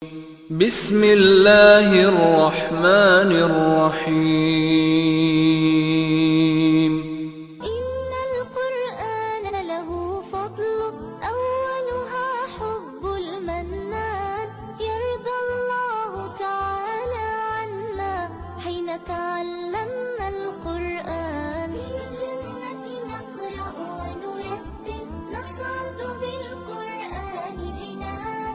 बिस्मिल्लाहिर्रहमानिर्रहीम। इन्नल कुरआन लहू फद्ल अव्वलुहा हुब्बुल मन्नान यर्दल्लाहु तआला अन्ना हिना तअल्लमनल कुरआन जन्नति नक़रअ व नुरत्तिल नस्अदु बिल कुरआनि जिनान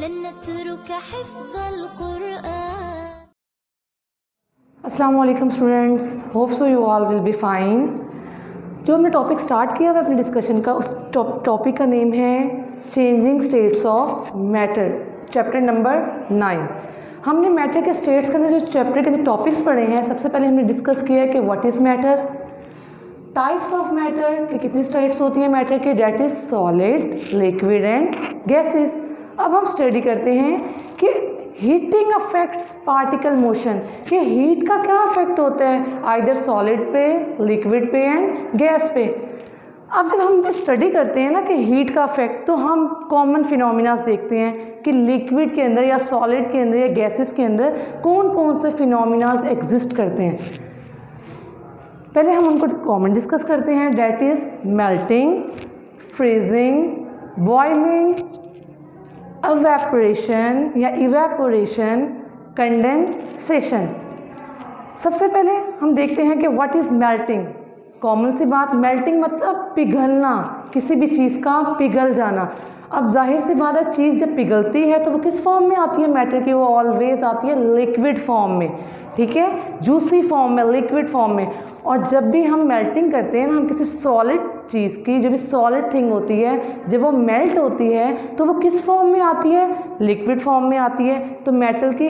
लन नतरुक हिफ़्ज़ल कुरआन। अस्सलाम वालेकुम students, hope so you all will be fine. जो हमने टॉपिक स्टार्ट किया हुआ अपने डिस्कशन का, उस टॉपिक का नेम है changing states of matter, chapter number 9। हमने मैटर के स्टेट्स के अंदर जो चैप्टर के अंदर टॉपिक्स पढ़े हैं, सबसे पहले हमने डिस्कस किया है कि what is matter, types of matter कि कितनी टाइप्स होती हैं मैटर के, that is solid, liquid and gases. अब हम स्टडी करते हैं कि हीटिंग अफेक्ट्स पार्टिकल मोशन, कि हीट का क्या अफेक्ट होता है आइदर सॉलिड पे, लिक्विड पे एंड गैस पे। अब जब हम स्टडी करते हैं ना कि हीट का अफेक्ट, तो हम कॉमन फिनोमिनास देखते हैं कि लिक्विड के अंदर या सॉलिड के अंदर या गैसेस के अंदर कौन कौन से फिनोमिनास एग्जिस्ट करते हैं। पहले हम उनको कॉमन डिस्कस करते हैं, that is melting, freezing, boiling, evaporation या इवेपोरेशन, कंडेंसेशन। सबसे पहले हम देखते हैं कि व्हाट इज़ मेल्टिंग। कॉमन सी बात, मेल्टिंग मतलब पिघलना, किसी भी चीज़ का पिघल जाना। अब जाहिर सी बात है, चीज़ जब पिघलती है तो वो किस फॉर्म में आती है मैटर की, वो ऑलवेज आती है लिक्विड फॉर्म में, ठीक है, जूसी फॉर्म में, लिक्विड फॉर्म में। और जब भी हम मेल्टिंग करते हैं ना, हम किसी सॉलिड चीज़ की, जो भी सॉलिड थिंग होती है, जब वो मेल्ट होती है तो वो किस फॉर्म में आती है, लिक्विड फॉर्म में आती है। तो मैटर की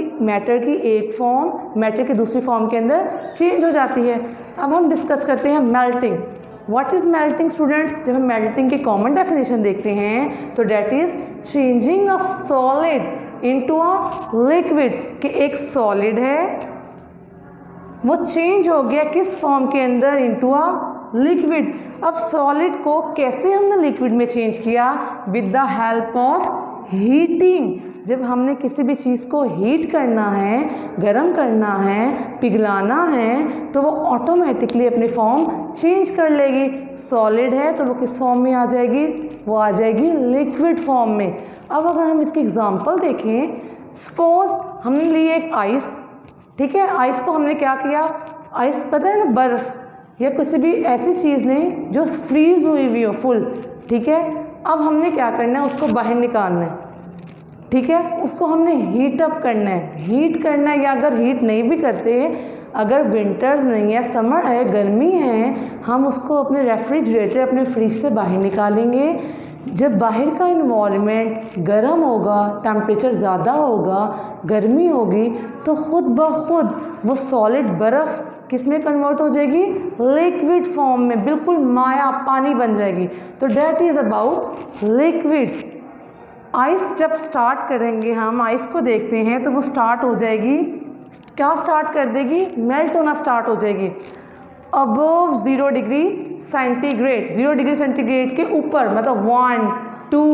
एक फॉर्म मैटर की दूसरी फॉर्म के अंदर चेंज हो जाती है। अब हम डिस्कस करते हैं melting. What is melting students? जब हम मेल्टिंग की कॉमन डेफिनेशन देखते हैं तो that is changing a solid into a liquid, कि एक सॉलिड है वो चेंज हो गया किस फॉर्म के अंदर, इनटू अ लिक्विड। अब सॉलिड को कैसे हमने लिक्विड में चेंज किया? With the help of heating. जब हमने किसी भी चीज़ को हीट करना है, गर्म करना है, पिघलाना है, तो वो ऑटोमेटिकली अपनी फॉर्म चेंज कर लेगी। सॉलिड है तो वो किस फॉर्म में आ जाएगी? वो आ जाएगी लिक्विड फॉर्म में। अब अगर हम इसकी एग्जांपल देखें, सपोज हमने ली एक आइस, ठीक है, आइस को हमने क्या किया, आइस पता है ना, बर्फ़ या किसी भी ऐसी चीज़ नहीं जो फ्रीज़ हुई हुई हो फुल, ठीक है। अब हमने क्या करना है, उसको बाहर निकालना है, ठीक है, उसको हमने हीट अप करना है, हीट करना है। या अगर हीट नहीं भी करते, अगर विंटर्स नहीं है, समर है, गर्मी है, हम उसको अपने रेफ्रिजरेटर, अपने फ्रिज से बाहर निकालेंगे। जब बाहर का इन्वायरमेंट गर्म होगा, टेम्परेचर ज़्यादा होगा, गर्मी होगी, तो ख़ुद ब खुद वो सॉलिड बर्फ़ किस में कन्वर्ट हो जाएगी? लिक्विड फॉर्म में, बिल्कुल माया पानी बन जाएगी। तो that is about liquid. Ice जब स्टार्ट करेंगे, हम आइस को देखते हैं तो वो स्टार्ट हो जाएगी, क्या स्टार्ट कर देगी? मेल्ट होना स्टार्ट हो जाएगी above 0 degree centigrade. 0 degree centigrade के ऊपर, मतलब 1, 2,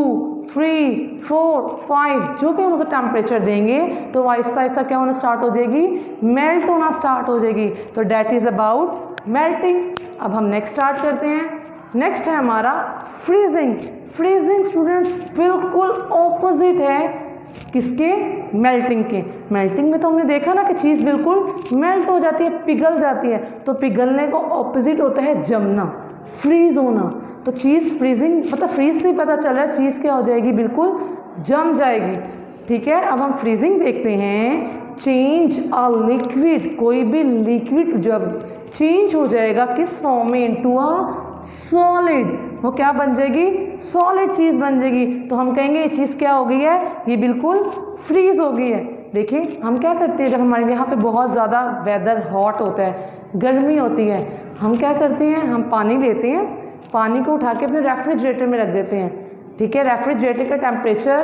3, 4, 5 जो भी हम उसे टेम्परेचर देंगे तो वो आहिस्ता आहिस्ता क्या होना स्टार्ट हो जाएगी? मेल्ट होना स्टार्ट हो जाएगी। तो डेट इज़ अबाउट मेल्टिंग। अब हम नेक्स्ट स्टार्ट करते हैं। नेक्स्ट है हमारा फ्रीजिंग। फ्रीजिंग स्टूडेंट्स बिल्कुल ऑपोजिट है किसके? मेल्टिंग के। मेल्टिंग में तो हमने देखा ना कि चीज़ बिल्कुल मेल्ट हो जाती है, पिघल जाती है। तो पिघलने को ऑपोजिट होता है जमना, फ्रीज होना। तो चीज़ फ्रीजिंग मतलब फ्रीज से पता चल रहा है चीज़ क्या हो जाएगी? बिल्कुल जम जाएगी, ठीक है। अब हम फ्रीजिंग देखते हैं। चेंज अ लिक्विड, कोई भी लिक्विड जब चेंज हो जाएगा किस फॉर्म में? इनटू अ सॉलिड, वो क्या बन जाएगी? सॉलिड चीज़ बन जाएगी। तो हम कहेंगे ये चीज़ क्या हो गई है? ये बिल्कुल फ्रीज हो गई है। देखिए हम क्या करते हैं, जब हमारे यहाँ पे बहुत ज़्यादा वेदर हॉट होता है, गर्मी होती है, हम क्या करते हैं, हम पानी लेते हैं, पानी को उठा के अपने रेफ्रिजरेटर में रख देते हैं, ठीक है। रेफ्रिजरेटर का टेम्परेचर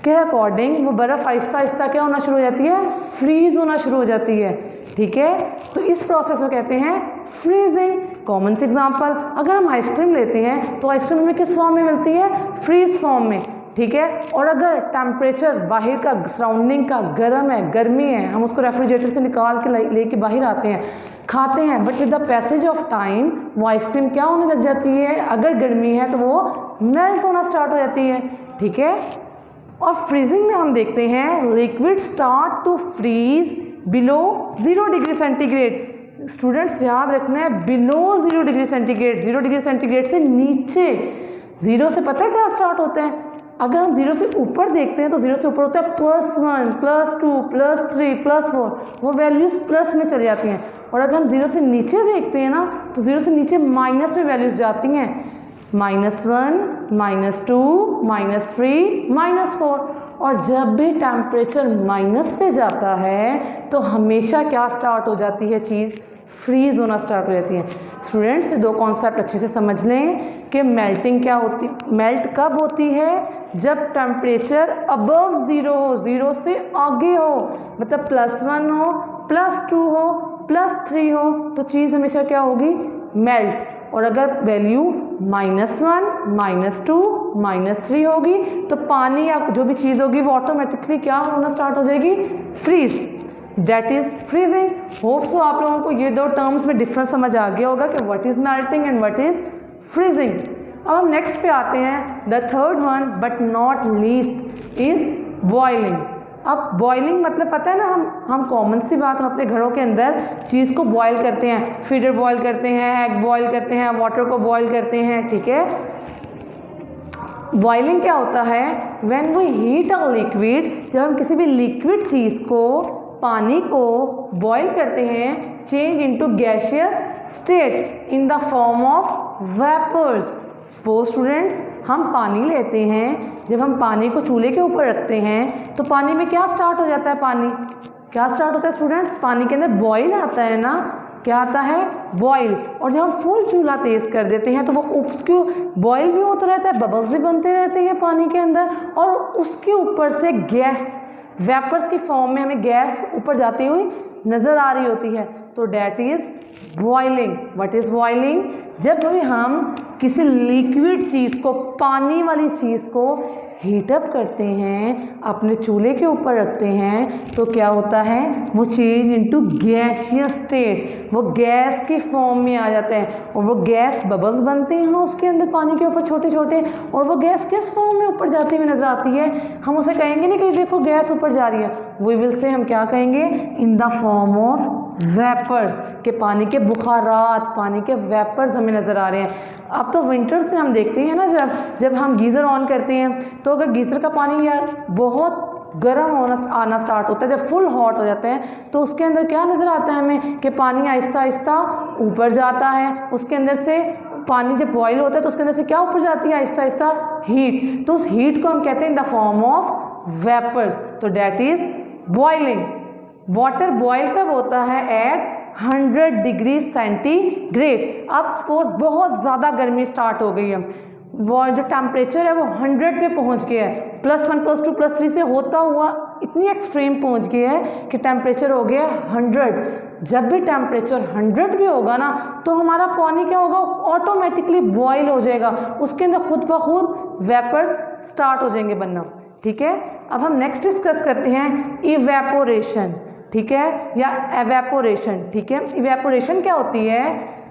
के अकॉर्डिंग वो बर्फ़ आहिस्ता आहिस्ता क्या होना शुरू हो जाती है? फ्रीज़ होना शुरू हो जाती है, ठीक है। तो इस प्रोसेस को कहते हैं फ्रीजिंग। कॉमन से एग्जांपल, अगर हम आइसक्रीम लेते हैं तो आइसक्रीम हमें किस फॉर्म में मिलती है? फ्रीज फॉर्म में, ठीक है। और अगर टेम्परेचर बाहर का सराउंडिंग का गर्म है, गर्मी है, हम उसको रेफ्रिजरेटर से निकाल के लेके बाहर आते हैं, खाते हैं, but with the passage of time वो आइसक्रीम क्या होने लग जाती है? अगर गर्मी है तो वो मेल्ट होना स्टार्ट हो जाती है, ठीक है। और फ्रीजिंग में हम देखते हैं liquid start to freeze below 0 degree centigrade. Students याद रखना है below 0 degree centigrade, 0 degree centigrade से नीचे। 0 से पता है क्या स्टार्ट होते हैं? अगर हम 0 से ऊपर देखते हैं तो 0 से ऊपर होता है +1, +2, +3, +4, वो वैल्यूज़ प्लस में चली जाती हैं। और अगर हम 0 से नीचे देखते हैं ना तो 0 से नीचे माइनस में वैल्यूज़ जाती हैं, -1, -2, -3, -4। और जब भी टेम्परेचर माइनस पे जाता है तो हमेशा क्या स्टार्ट हो जाती है चीज़? फ्रीज होना स्टार्ट हो जाती है। स्टूडेंट्स 2 कॉन्सेप्ट अच्छे से समझ लें कि मेल्टिंग क्या होती, मेल्ट कब होती है? जब टेम्परेचर अबव 0 हो, 0 से आगे हो, मतलब +1 हो, +2 हो, +3 हो, तो चीज़ हमेशा क्या होगी? मेल्ट। और अगर वैल्यू -1, -2, -3 होगी तो पानी या जो भी चीज़ होगी वो ऑटोमेटिकली क्या होना स्टार्ट हो जाएगी? Freeze. That is freezing. Hope so आप लोगों को ये 2 टर्म्स में डिफरेंस समझ आ गया होगा कि what is melting and what is freezing. अब हम नेक्स्ट पे आते हैं। The third one but not least is boiling. अब बॉइलिंग मतलब पता है ना, हम कॉमन सी बात, हम अपने घरों के अंदर चीज़ को बॉयल करते हैं, फीडर बॉयल करते हैं, एग बॉयल करते हैं, वाटर को बॉयल करते हैं, ठीक है। बॉइलिंग क्या होता है? When we heat a liquid, जब हम किसी भी लिक्विड चीज़ को, पानी को बॉयल करते हैं, change into gaseous state in the form of vapours. Suppose students हम पानी लेते हैं, जब हम पानी को चूल्हे के ऊपर रखते हैं तो पानी में क्या स्टार्ट हो जाता है? पानी क्या स्टार्ट होता है स्टूडेंट्स? पानी के अंदर बॉईल आता है ना, क्या आता है? बॉईल। और जब हम फुल चूल्हा तेज़ कर देते हैं तो वो उसके बॉईल भी होता रहता है, बबल्स भी बनते रहते हैं पानी के अंदर, और उसके ऊपर से गैस, वेपर्स की फॉर्म में हमें गैस ऊपर जाती हुई नज़र आ रही होती है, तो that is boiling. What is boiling? जब भी हम किसी लिक्विड चीज़ को, पानी वाली चीज़ को हीटअप करते हैं, अपने चूल्हे के ऊपर रखते हैं, तो क्या होता है? वो चेंज इनटू गैसियस स्टेट, वो गैस की फॉर्म में आ जाते हैं, और वो गैस बबल्स बनते हैं उसके अंदर पानी के ऊपर छोटे छोटे, और वो गैस किस फॉर्म में ऊपर जाती हुई नजर आती है? हम उसे कहेंगे नहीं कि देखो गैस ऊपर जा रही है, वी विल से हम क्या कहेंगे? In the form of vapours, के पानी के बुखारात, पानी के वेपर्स हमें नज़र आ रहे हैं। अब तो विंटर्स में हम देखते हैं ना, जब हम गीज़र ऑन करते हैं तो अगर गीज़र का पानी या बहुत गर्म आना स्टार्ट होता है, जब फुल हॉट हो जाता है तो उसके अंदर क्या नज़र आता है हमें? कि पानी आहिस्ता आहिस्ता ऊपर जाता है, उसके अंदर से पानी जब बॉयल होता है तो उसके अंदर से क्या ऊपर जाती है? आहिस्ता आहिस्ता हीट। तो उस हीट को हम कहते हैं in the form of vapours, तो that is boiling. Water boil कब होता है? At 100 degree centigrade. अब सपोज बहुत ज़्यादा गर्मी स्टार्ट हो गई है, वो जो टेम्परेचर है वो 100 पे पहुंच गया है, +1, +2, +3 से होता हुआ इतनी एक्सट्रीम पहुंच गया है कि टेम्परेचर हो गया 100। जब भी टेम्परेचर 100 भी होगा ना तो हमारा पानी क्या होगा? ऑटोमेटिकली बॉयल हो जाएगा, उसके अंदर खुद ब खुद वेपर्स स्टार्ट हो जाएंगे बनना, ठीक है। अब हम नेक्स्ट डिस्कस करते हैं इवेपोरेशन, ठीक है, या एवेपोरेशन, ठीक है। इवेपोरेशन क्या होती है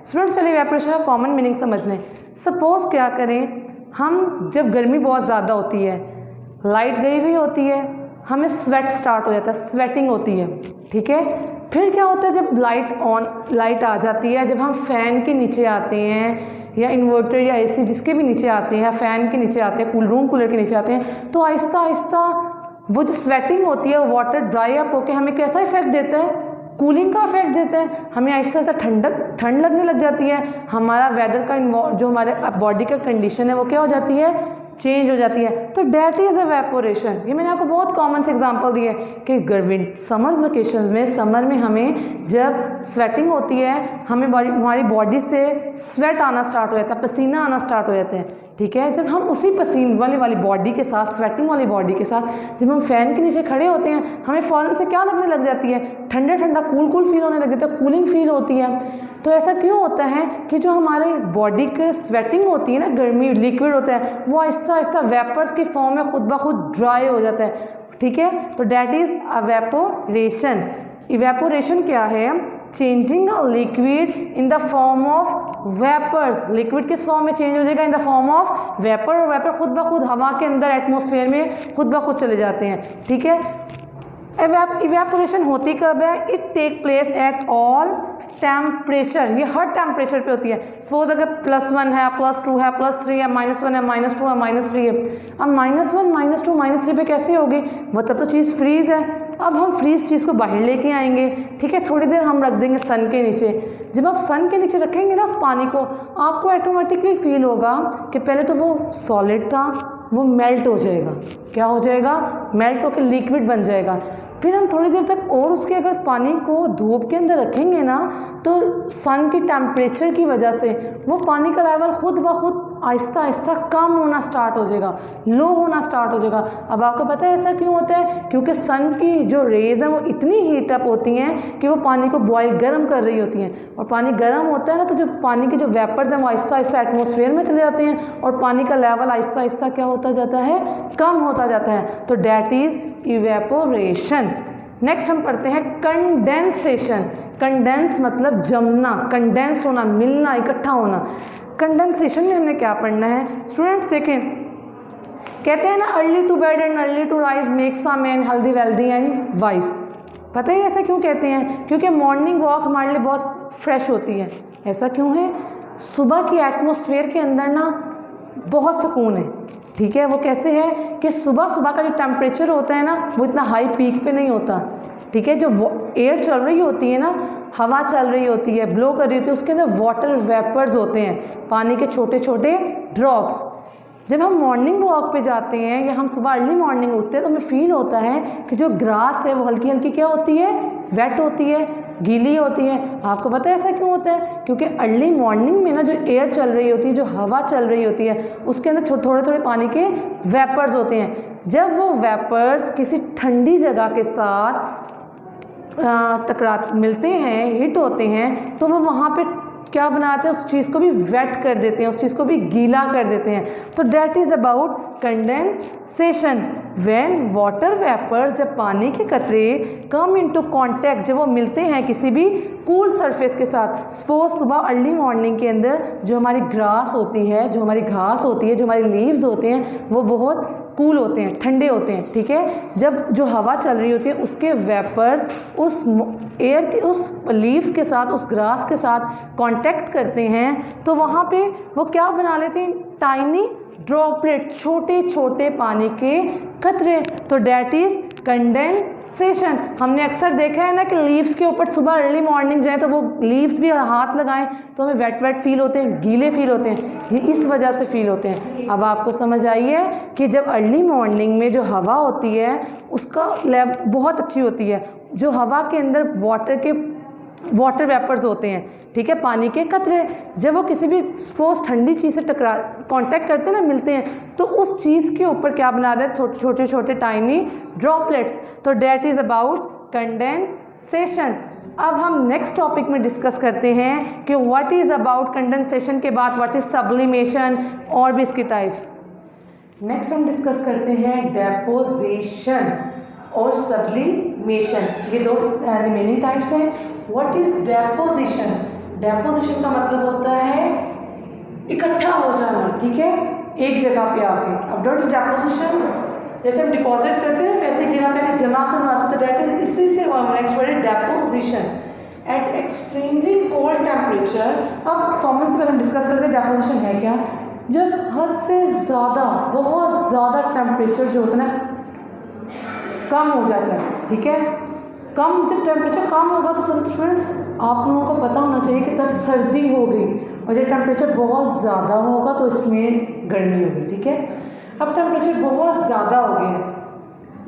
स्टूडेंट्स? पहले इवेपोरेशन का कॉमन मीनिंग समझ लें। सपोज क्या करें, हम जब गर्मी बहुत ज़्यादा होती है, लाइट गई हुई होती है, हमें स्वेट स्टार्ट हो जाता है, स्वेटिंग होती है, ठीक है। फिर क्या होता है जब लाइट आ जाती है, जब हम फ़ैन के नीचे आते हैं या इन्वर्टर या एसी जिसके भी नीचे आते हैं, या फ़ैन के नीचे आते हैं, रूम कूलर के नीचे आते हैं, तो आहिस्ता आहिस्ता वो जो स्वेटिंग होती है वो वाटर ड्राई अप होकर हमें कैसा इफेक्ट देता है? कूलिंग का इफेक्ट देता है। हमें आहिस्ता आहिस्ता ठंड लगने लग जाती है, हमारा वेदर का जो हमारे बॉडी का कंडीशन है वो क्या हो जाती है? चेंज हो जाती है। तो डैट इज़ एवेपोरेशन। ये मैंने आपको बहुत कॉमन से एग्जांपल दिए कि समर्स वेकेशन में, समर में हमें जब स्वेटिंग होती है, हमें हमारी बॉडी से स्वेट आना स्टार्ट हो जाता है, पसीना आना स्टार्ट हो जाते हैं, ठीक है। जब हम उसी पसीने वाली बॉडी के साथ, स्वेटिंग वाली बॉडी के साथ जब हम फ़ैन के नीचे खड़े होते हैं, हमें फ़ौरन से क्या लगने लग जाती है? ठंडा ठंडा कूल फील होने लग जाता है, कूलिंग फील होती है। तो ऐसा क्यों होता है कि जो हमारे बॉडी के स्वेटिंग होती है ना, गर्मी लिक्विड होता है, वो आहिस्ता आहिस्ता वेपर्स की फॉर्म में खुद ब खुद ड्राई हो जाता है, ठीक है। तो डैट इज़ इवेपोरेशन। इवेपोरेशन क्या है? Changing a liquid in the form of vapours. Liquid किस फॉर्म में चेंज हो जाएगा? In the form of vapour, और वेपर खुद ब खुद हवा के अंदर एटमॉस्फेयर में खुद ब खुद चले जाते हैं, ठीक है। इवेपोरेशन होती कब है? It take place at all temperature. ये हर टेम्परेचर पे होती है। सपोज अगर +1 है, +2 है, +3 है, -1 है, -2 है, -3 है। अब -1, -2, -3 पे कैसे होगी? मतलब तो चीज़ फ्रीज़ है। अब हम फ्रीज चीज़ को बाहर लेके आएंगे, ठीक है। थोड़ी देर हम रख देंगे सन के नीचे। जब आप सन के नीचे रखेंगे ना उस पानी को, आपको ऑटोमेटिकली फील होगा कि पहले तो वो सॉलिड था, वो मेल्ट हो जाएगा। क्या हो जाएगा? मेल्ट होकर लिक्विड बन जाएगा। फिर हम थोड़ी देर तक और उसके अगर पानी को धूप के अंदर रखेंगे ना, तो सन की टेम्परेचर की वजह से वो पानी का लेवल खुद ब खुद आहिस्ता आहिस्ता कम होना स्टार्ट हो जाएगा, लो होना स्टार्ट हो जाएगा। अब आपको पता है ऐसा क्यों होता है? क्योंकि सन की जो रेज हैं वो इतनी हीट अप होती हैं कि वो पानी को बॉयल गर्म कर रही होती हैं, और पानी गर्म होता है ना, तो जो पानी के जो वेपर्स हैं वो आहिस्ता आहिस्ता एटमॉस्फेयर में चले जाते हैं, और पानी का लेवल आहिस्ता आहिस्ता क्या होता जाता है? कम होता जाता है। तो डैट इज़ इवेपोरेशन। नेक्स्ट हम पढ़ते हैं कंडेंसेशन। कंडेंस मतलब जमना, कंडेंस होना, मिलना, इकट्ठा होना। कंडेंसेशन में हमने क्या पढ़ना है? स्टूडेंट्स देखें, कहते हैं ना early to bed and early to rise makes a man healthy wealthy and wise. पता है ऐसा क्यों कहते हैं? क्योंकि मॉर्निंग वॉक हमारे लिए बहुत फ्रेश होती है। ऐसा क्यों है? सुबह की एटमॉस्फेयर के अंदर ना बहुत सुकून है, ठीक है। वो कैसे है कि सुबह सुबह का जो टेम्परेचर होता है ना, वो इतना हाई पीक पे नहीं होता, ठीक है। जो एयर चल रही होती है ना, हवा चल रही होती है, ब्लो कर रही होती है, उसके अंदर वाटर वेपर्स होते हैं, पानी के छोटे छोटे ड्रॉप्स। जब हम मॉर्निंग वॉक पे जाते हैं या हम सुबह अर्ली मॉर्निंग उठते हैं, तो हमें फील होता है कि जो ग्रास है वो हल्की हल्की क्या होती है? वेट होती है, गीली होती है। आपको पता है ऐसा क्यों होता है? क्योंकि अर्ली मॉर्निंग में ना जो एयर चल रही होती है, जो हवा चल रही होती है, उसके अंदर थोड़े थोड़े पानी के वेपर्स होते हैं। जब वो वेपर्स किसी ठंडी जगह के साथ मिलते हैं, हिट होते हैं, तो वो वहाँ पे क्या बनाते हैं? उस चीज़ को भी वेट कर देते हैं, उस चीज़ को भी गीला कर देते हैं। तो that is about condensation. When water vapours, जब पानी के कतरे कम इनटू कांटेक्ट, जब वो मिलते हैं किसी भी कूल सरफेस के साथ। सपोज सुबह अर्ली मॉर्निंग के अंदर जो हमारी ग्रास होती है, जो हमारी घास होती है, जो हमारे लीव्स होते हैं, वो बहुत कूल होते हैं, ठंडे होते हैं, ठीक है। जब जो हवा चल रही होती है उसके वेपर्स उस एयर के, उस लीव्स के साथ, उस ग्रास के साथ कांटेक्ट करते हैं, तो वहाँ पे वो क्या बना लेते हैं? टाइनी ड्रॉपलेट, छोटे छोटे पानी के कतरे। तो डैट इज़ कंडेंसेशन। हमने अक्सर देखा है ना कि लीव्स के ऊपर सुबह अर्ली मॉर्निंग जाए तो वो लीव्स भी हाथ लगाएं तो हमें वेट वेट फील होते हैं, गीले फील होते हैं। ये इस वजह से फील होते हैं। अब आपको समझ आई है कि जब अर्ली मॉर्निंग में जो हवा होती है उसका लेवल बहुत अच्छी होती है। जो हवा के अंदर वाटर वेपर्स होते हैं, ठीक है, पानी के कतरे, जब वो किसी भी सपोज ठंडी चीज़ से कांटेक्ट करते हैं ना, मिलते हैं, तो उस चीज़ के ऊपर क्या बना रहे हैं? छोटे छोटे टाइनी ड्रॉपलेट्स। तो डैट इज़ अबाउट कंडेंसेशन। अब हम नेक्स्ट टॉपिक में डिस्कस करते हैं कि व्हाट इज़ अबाउट कंडेंसेशन के बाद व्हाट इज़ सब्लिमेशन और भी इसके टाइप्स। नेक्स्ट हम डिस्कस करते हैं डेपोजिशन और सब्लिमेशन। ये दो रिमेनिंग टाइप्स हैं। What is deposition? डेपोजिशन का मतलब होता है इकट्ठा हो जाना, ठीक है, एक जगह पे आके। अब डॉट डेपोजिशन, जैसे हम डिपॉजिट करते हैं वैसे एक जगह पे आके जमा करना आता है, तो डेट इज इसी से नेक्स्ट वर्ड है deposition at extremely cold temperature. अब कॉमन से पहले हम डिस्कस करते हैं डेपोजिशन है क्या। जब हद से ज़्यादा, बहुत ज़्यादा टेम्परेचर जो होता है ना कम हो जाता है, ठीक है। कम जब टेम्परेचर कम होगा तो स्टूडेंट्स आप लोगों को पता होना चाहिए कि तब सर्दी हो गई, और जब टेम्परेचर बहुत ज़्यादा होगा तो इसमें गर्मी होगी, ठीक है। अब टेम्परेचर बहुत ज़्यादा हो गया है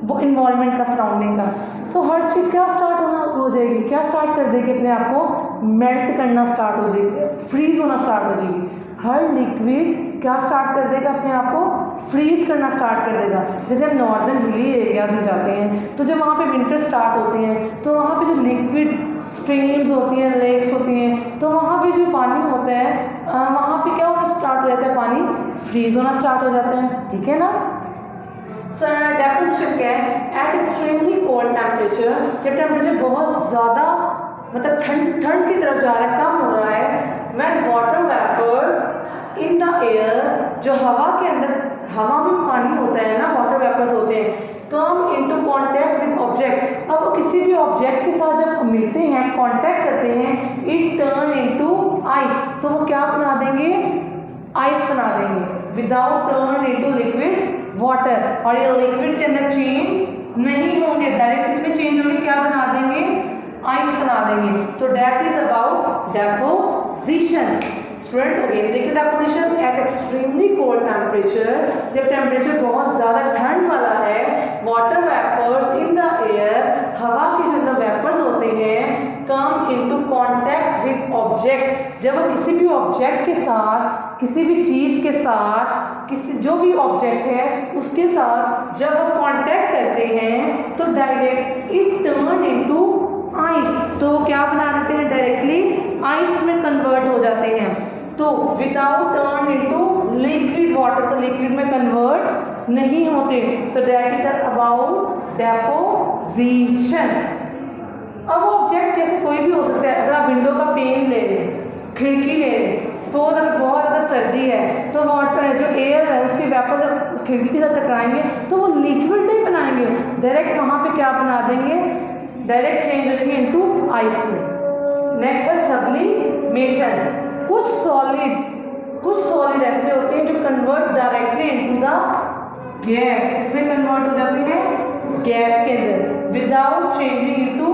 वो इन्वायरमेंट का, सराउंडिंग का, तो हर चीज़ क्या स्टार्ट होना हो जाएगी, क्या स्टार्ट कर देगी? अपने आप को मेल्ट करना स्टार्ट हो जाएगी, फ्रीज होना स्टार्ट हो जाएगी। हर लिक्विड क्या स्टार्ट कर देगा? अपने आप को फ्रीज करना स्टार्ट कर देगा। जैसे हम नॉर्दर्न हिली एरियाज़ में जाते हैं तो जब वहाँ पे विंटर स्टार्ट होते हैं तो वहाँ पे जो लिक्विड स्ट्रीम्स होती हैं, लेक्स होती हैं, तो वहाँ पे जो पानी होता है वहाँ पे क्या होना स्टार्ट हो जाता है, पानी फ्रीज होना स्टार्ट हो जाता है, ठीक है ना। सर डेपोजिशन क्या है, एट एक्सट्रीमली कोल्ड टेम्परेचर, जब टेम्परेचर बहुत ज़्यादा मतलब ठंड की तरफ जा रहा है, कम हो रहा है, when water vapour in the air, जो हवा के अंदर, हवा में पानी होता है ना, वाटर वेपर्स होते हैं, come into contact with object, अब वो किसी भी ऑब्जेक्ट के साथ जब मिलते हैं, कांटेक्ट करते हैं, इट टर्न इनटू आइस, तो वो क्या बना देंगे, आइस बना देंगे, without turn into liquid water, और ये लिक्विड के अंदर चेंज नहीं होंगे, डायरेक्ट इसमें चेंज होंगे, क्या बना देंगे, आइस बना देंगे। तो that is about deposition. Students again देखिए, deposition at extremely cold temperature, जब टेम्परेचर बहुत ज़्यादा ठंड वाला है, water vapours in the air, हवा के जो अंदर वेपर्स होते हैं, come into contact with object, जब वो किसी भी ऑब्जेक्ट के साथ, किसी भी चीज़ के साथ, किसी जो भी ऑब्जेक्ट है उसके साथ जब वो कांटेक्ट करते हैं, तो direct it turn into ice, तो क्या बना देते हैं, डायरेक्टली आइस में कन्वर्ट हो जाते हैं, तो without turn into liquid water, तो लिक्विड में कन्वर्ट नहीं होते, तो दैट इज अबाउट डेपोजिशन। अब वो ऑब्जेक्ट जैसे कोई भी हो सकता है, अगर आप विंडो का पेन ले लें, खिड़की ले लें, सपोज अगर बहुत ज़्यादा सर्दी है, तो वाटर जो एयर है उसके वेपर जब उस खिड़की के साथ टकराएंगे, तो वो लिक्विड नहीं बनाएंगे, डायरेक्ट वहाँ पे क्या बना देंगे, डायरेक्ट चेंज हो जाएंगे इनटू आइस में। नेक्स्ट है सब्लिमेशन। कुछ सॉलिड ऐसे होते हैं जो convert directly into the gas, इसमें कन्वर्ट हो जाते हैं गैस के अंदर, without changing into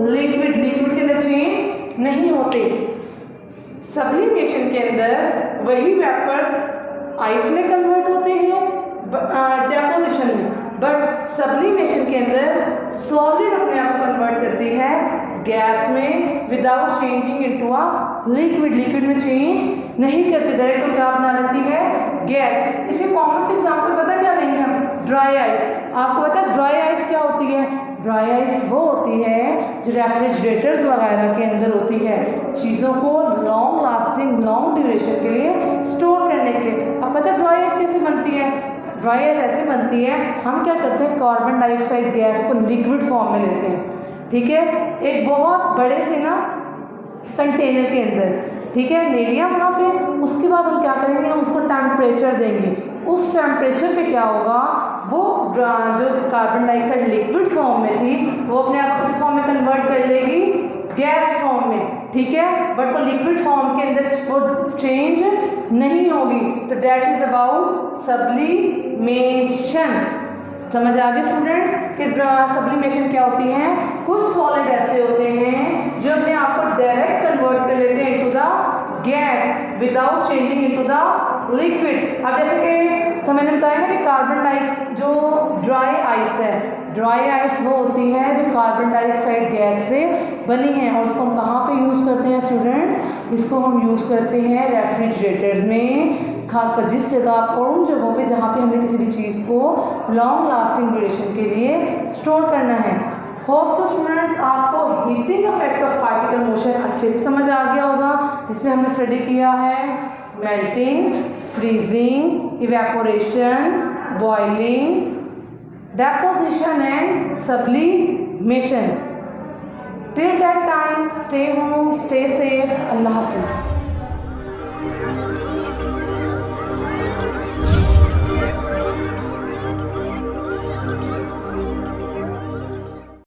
liquid, liquid के अंदर चेंज नहीं होते। सब्लिमेशन के अंदर वही वेपर्स आइस में कन्वर्ट होते हैं डेपोजिशन में, बट सब्लिमेशन के अंदर सॉलिड अपने आप को कन्वर्ट करती है गैस में, without changing into a liquid, liquid में चेंज नहीं करती, डायरेक्ट को क्या बना देती है, गैस। इसे कॉमन से एग्जांपल पता क्या लेंगे हम, ड्राई आइस। आपको पता है ड्राई आइस क्या होती है, ड्राई आइस वो होती है जो रेफ्रिजरेटर्स वगैरह के अंदर होती है, चीज़ों को लॉन्ग लास्टिंग, लॉन्ग ड्यूरेशन के लिए स्टोर करने के लिए। अब पता है ड्राई आइस कैसे बनती है, ड्राई आइस ऐसे बनती है, हम क्या करते हैं, कार्बन डाइऑक्साइड गैस को लिक्विड फॉर्म में लेते हैं, ठीक है, एक बहुत बड़े से ना कंटेनर के अंदर, ठीक है, ले लिया वहाँ पे, उसके बाद हम क्या करेंगे, हम उसको टेम्परेचर देंगे, उस टेम्परेचर पे क्या होगा, वो जो कार्बन डाइऑक्साइड लिक्विड फॉर्म में थी वो अपने आप किस फॉर्म में कन्वर्ट कर लेगी, गैस फॉर्म में, ठीक है, बट वो लिक्विड फॉर्म के अंदर वो चेंज नहीं होगी, तो दैट इज अबाउट सब्लिमेशन। समझ आ गए स्टूडेंट्स कि सब्लिमेशन क्या होती है, कुछ सॉलिड ऐसे होते हैं जो अपने आप को डायरेक्ट कन्वर्ट कर लेते हैं into the gas without changing into the liquid. अब जैसे कि तो मैंने बताया ना कि कार्बन डाइऑक्साइड जो ड्राई आइस है, ड्राई आइस वो होती है जो कार्बन डाइऑक्साइड गैस से बनी है, और उसको हम कहाँ पे यूज़ करते हैं स्टूडेंट्स, इसको हम यूज़ करते हैं रेफ्रिजरेटर्स में, जिस जगह और उन जगहों पे जहाँ पे हमें किसी भी चीज़ को लॉन्ग लास्टिंग ड्यूरेशन के लिए स्टोर करना है। होप सो स्टूडेंट्स आपको heating effect of particle motion अच्छे से समझ आ गया होगा, जिसमें हमने स्टडी किया है melting, freezing, evaporation, boiling, deposition and sublimation. Till that time stay home, stay safe, अल्लाह हाफिज़।